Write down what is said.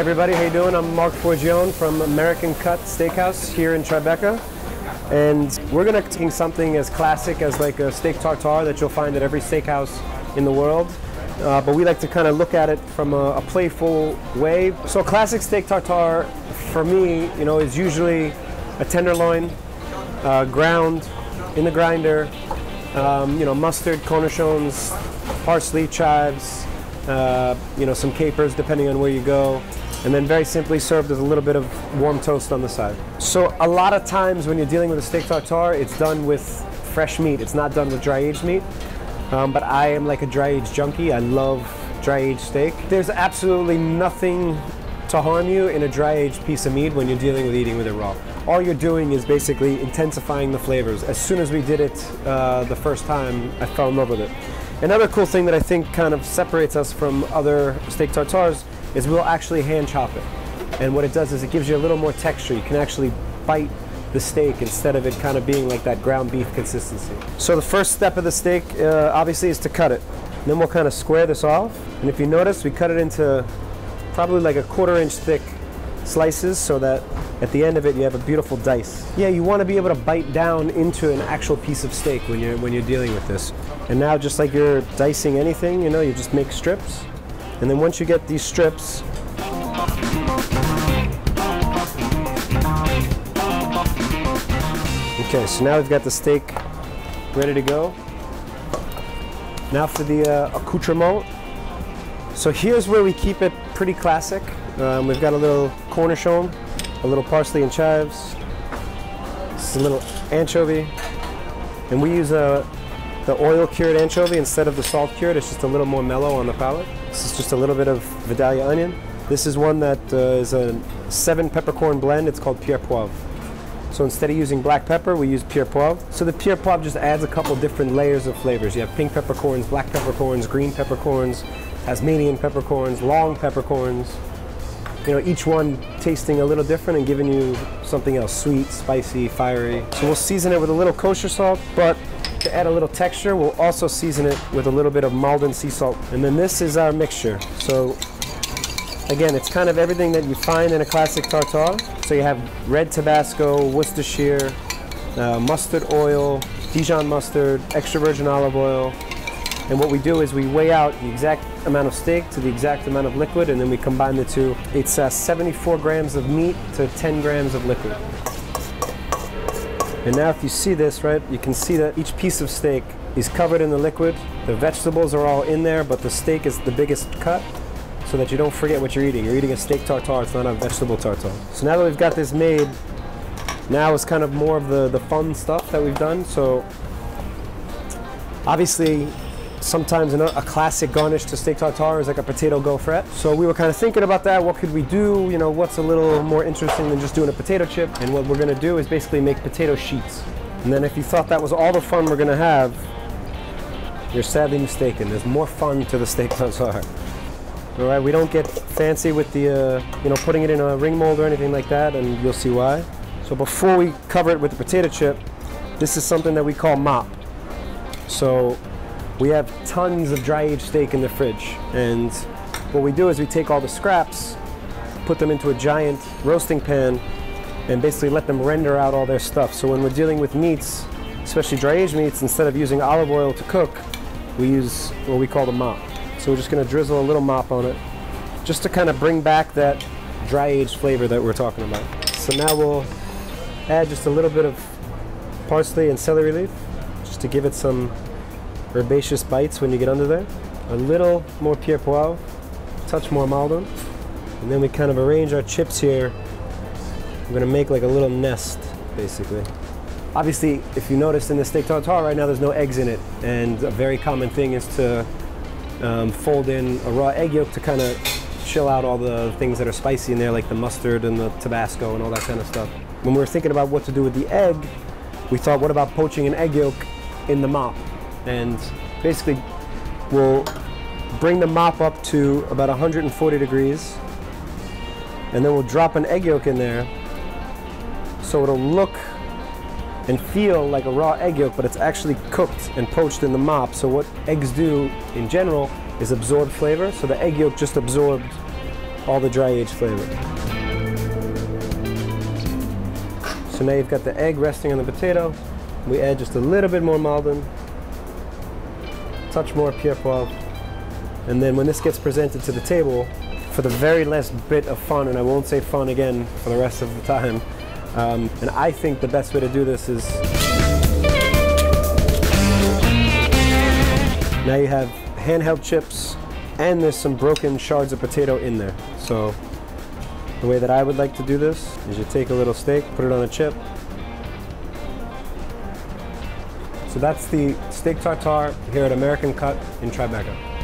everybody, how you doing? I'm Mark Forgione from American Cut Steakhouse here in Tribeca. And we're gonna be taking something as classic as like a steak tartare that you'll find at every steakhouse in the world. But we like to kind of look at it from a playful way. So a classic steak tartare, for me, you know, is usually a tenderloin, ground in the grinder, you know, mustard, cornichons, parsley, chives, you know, some capers depending on where you go, and then very simply served with a little bit of warm toast on the side. So a lot of times when you're dealing with a steak tartare, it's done with fresh meat. It's not done with dry aged meat. But I am like a dry aged junkie. I love dry aged steak. There's absolutely nothing to harm you in a dry aged piece of meat when you're dealing with eating with it raw. All you're doing is basically intensifying the flavors. As soon as we did it the first time, I fell in love with it. Another cool thing that I think kind of separates us from other steak tartares is we'll actually hand chop it. And what it does is it gives you a little more texture. You can actually bite the steak instead of it kind of being like that ground beef consistency. So the first step of the steak obviously is to cut it. And then we'll kind of square this off. And if you notice, we cut it into probably like a 1/4 inch thick slices so that at the end of it you have a beautiful dice. Yeah, you want to be able to bite down into an actual piece of steak when you're dealing with this. And now, just like you're dicing anything, you know, you just make strips. And then once you get these strips, okay, so now we've got the steak ready to go. Now for the accoutrement. So here's where we keep it pretty classic. We've got a little cornichon, a little parsley and chives, just a little anchovy, and we use the oil cured anchovy instead of the salt cured. It's just a little more mellow on the palate. This is just a little bit of Vidalia onion. This is one that is a 7 peppercorn blend. It's called Pierre Poivre. So instead of using black pepper, we use Pierre Poivre. So the Pierre Poivre just adds a couple different layers of flavors. You have pink peppercorns, black peppercorns, green peppercorns, Tasmanian peppercorns, long peppercorns. You know, each one tasting a little different and giving you something else, sweet, spicy, fiery. So we'll season it with a little kosher salt, but to add a little texture, we'll also season it with a little bit of Malden sea salt. And then this is our mixture. So again, it's kind of everything that you find in a classic tartare. So you have red Tabasco, Worcestershire, mustard oil, Dijon mustard, extra virgin olive oil. And what we do is we weigh out the exact amount of steak to the exact amount of liquid, and then we combine the two. It's 74 grams of meat to 10 grams of liquid. And now if you see this, right, you can see that each piece of steak is covered in the liquid. The vegetables are all in there, but the steak is the biggest cut, so that you don't forget what you're eating. You're eating a steak tartare, it's not a vegetable tartare. So now that we've got this made, now is kind of more of the fun stuff that we've done. So obviously, sometimes a classic garnish to steak tartare is like a potato gaufrette. So we were kind of thinking about that. What could we do? You know, what's a little more interesting than just doing a potato chip? And what we're going to do is basically make potato sheets. And then if you thought that was all the fun we're going to have, you're sadly mistaken. There's more fun to the steak tartare. All right, we don't get fancy with the, you know, putting it in a ring mold or anything like that, and you'll see why. So before we cover it with the potato chip, this is something that we call mop. So we have tons of dry aged steak in the fridge, and what we do is we take all the scraps, put them into a giant roasting pan, and basically let them render out all their stuff. So when we're dealing with meats, especially dry aged meats, instead of using olive oil to cook, we use what we call the mop. So we're just going to drizzle a little mop on it, just to kind of bring back that dry aged flavor that we're talking about. So now we'll add just a little bit of parsley and celery leaf, just to give it some herbaceous bites when you get under there. A little more Pierre Poivre, a touch more Malden, and then we kind of arrange our chips here. We're going to make like a little nest, basically. Obviously, if you notice in the steak tartare right now, there's no eggs in it, and a very common thing is to fold in a raw egg yolk to kind of chill out all the things that are spicy in there, like the mustard and the Tabasco and all that kind of stuff. When we were thinking about what to do with the egg, we thought, what about poaching an egg yolk in the mop? And basically, we'll bring the mop up to about 140 degrees, and then we'll drop an egg yolk in there so it'll look and feel like a raw egg yolk, but it's actually cooked and poached in the mop. So what eggs do in general is absorb flavor. So the egg yolk just absorbed all the dry aged flavor. So now you've got the egg resting on the potato. We add just a little bit more Malden, touch more Pierre Poivre, and then when this gets presented to the table, for the very last bit of fun, and I won't say fun again for the rest of the time, and I think the best way to do this is, now you have handheld chips and there's some broken shards of potato in there. So the way that I would like to do this is you take a little steak, put it on a chip. So that's the steak tartare here at American Cut in Tribeca.